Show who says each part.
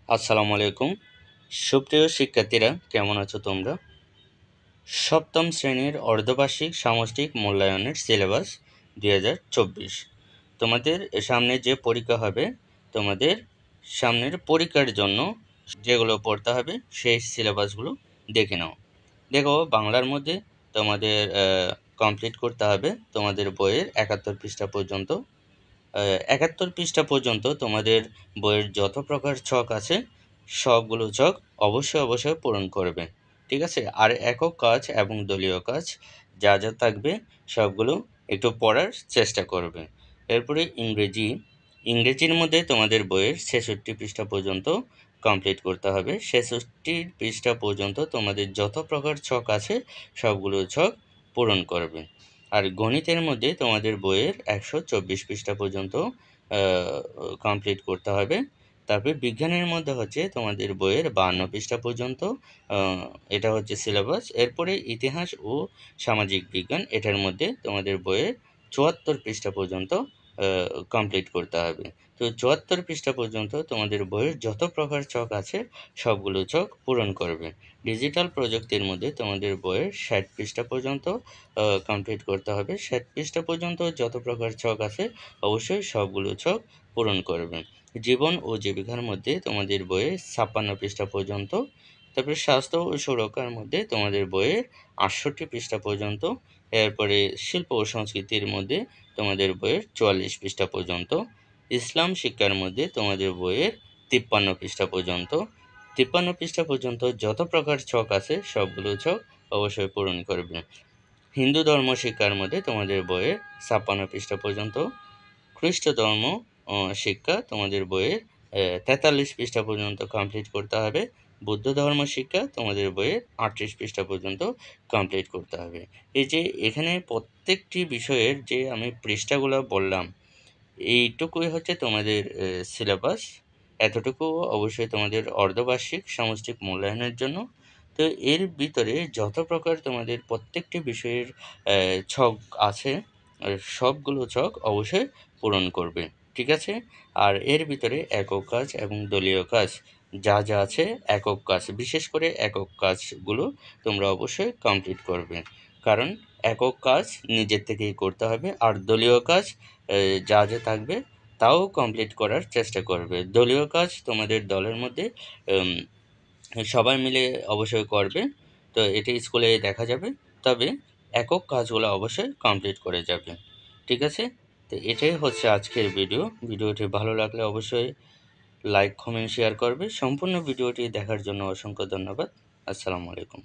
Speaker 1: আসসালামু আলাইকুম। সুপ্রিয় শিক্ষার্থীরা, কেমন আছো তোমরা? সপ্তম শ্রেণীর অর্ধবার্ষিক সামষ্টিক মূল্যায়নের সিলেবাস 2024। তোমাদের সামনে যে পরীক্ষা হবে, তোমাদের সামনের পরীক্ষার জন্য যেগুলো পড়তে হবে সেই সিলেবাসগুলো দেখে নাও। দেখো, বাংলার মধ্যে তোমাদের কমপ্লিট করতে হবে তোমাদের বইয়ের 71 পৃষ্ঠা পর্যন্ত। 71 পৃষ্ঠা পর্যন্ত তোমাদের বইয়ের যত প্রকার ছক আছে সবগুলো ছক অবশ্যই পূরণ করবে। ঠিক আছে? আর একক কাজ এবং দলীয় কাজ যা যা থাকবে সবগুলো একটু পড়ার চেষ্টা করবে। এরপরে ইংরেজির মধ্যে তোমাদের বইয়ের 66 পৃষ্ঠা পর্যন্ত কমপ্লিট করতে হবে। 66 পৃষ্ঠা পর্যন্ত তোমাদের যত প্রকার ছক আছে সবগুলো ছক পূরণ করবে। আর গণিতের মধ্যে তোমাদের বইয়ের 124 পৃষ্ঠা পর্যন্ত কমপ্লিট করতে হবে। তারপরে বিজ্ঞানের মধ্যে হচ্ছে তোমাদের বইয়ের 52 পৃষ্ঠা পর্যন্ত, এটা হচ্ছে সিলেবাস। এরপরে ইতিহাস ও সামাজিক বিজ্ঞান, এটার মধ্যে তোমাদের বইয়ের 74 পৃষ্ঠা পর্যন্ত কমপ্লিট করতে হবে। তো 74 পৃষ্ঠা পর্যন্ত তোমাদের বইয়ের যত প্রকার ছক আছে সবগুলো ছক পূরণ করবে। ডিজিটাল প্রযুক্তির মধ্যে তোমাদের বইয়ের 60 পৃষ্ঠা পর্যন্ত কমপ্লিট করতে হবে। 60 পৃষ্ঠা পর্যন্ত যত প্রকার ছক আছে অবশ্যই সবগুলো ছক পূরণ করবে। জীবন ও জীবিকার মধ্যে তোমাদের বইয়ের 56 পৃষ্ঠা পর্যন্ত। তারপরে স্বাস্থ্য ও সুরক্ষার মধ্যে তোমাদের বইয়ের 68 পৃষ্ঠা পর্যন্ত। এরপরে শিল্প ও সংস্কৃতির মধ্যে তোমাদের বইয়ের 44 পৃষ্ঠা পর্যন্ত। ইসলাম শিক্ষার মধ্যে তোমাদের বইয়ের 53 পৃষ্ঠা পর্যন্ত। 53 পৃষ্ঠা পর্যন্ত যত প্রকার ছক আছে সবগুলো ছক অবশ্যই পূরণ করবে। হিন্দু ধর্ম শিক্ষার মধ্যে তোমাদের বইয়ের 56 পৃষ্ঠা পর্যন্ত। খ্রিস্ট ধর্ম শিক্ষা তোমাদের বইয়ের 43 পৃষ্ঠা পর্যন্ত কমপ্লিট করতে হবে। বৌদ্ধ ধর্ম শিক্ষা তোমাদের বইয়ের 38 পৃষ্ঠা পর্যন্ত কমপ্লিট করতে হবে। এই যে এখানে প্রত্যেকটি বিষয়ের যে আমি পৃষ্ঠাগুলো বললাম, এইটুকুই হচ্ছে তোমাদের সিলেবাস। এতটুকু অবশ্যই তোমাদের অর্ধবার্ষিক সামষ্টিক মূল্যায়নের জন্য। তো এর ভিতরে যত প্রকার তোমাদের প্রত্যেকটি বিষয়ের ছক আছে, সবগুলো ছক অবশ্যই পূরণ করবে। ঠিক আছে? আর এর ভিতরে একক কাজ এবং দলীয় কাজ যা যা আছে, একক কাজ বিশেষ করে একক কাজগুলো তোমরা অবশ্যই কমপ্লিট করবে। কারণ একক কাজ নিজের থেকেই করতে হবে, আর দলীয় কাজ যা যা থাকবে তাও কমপ্লিট করার চেষ্টা করবে। দলীয় কাজ তোমাদের দলের মধ্যে সবাই মিলে অবশ্যই করবে। তো এটি স্কুলে দেখা যাবে। তবে একক কাজগুলো অবশ্যই কমপ্লিট করে যাবে। ঠিক আছে? তো এটাই হচ্ছে আজকের ভিডিও। ভিডিওটি ভালো লাগলে অবশ্যই লাইক, কমেন্ট, শেয়ার করবে। সম্পূর্ণ ভিডিওটি দেখার জন্য অসংখ্য ধন্যবাদ। আসসালামু আলাইকুম।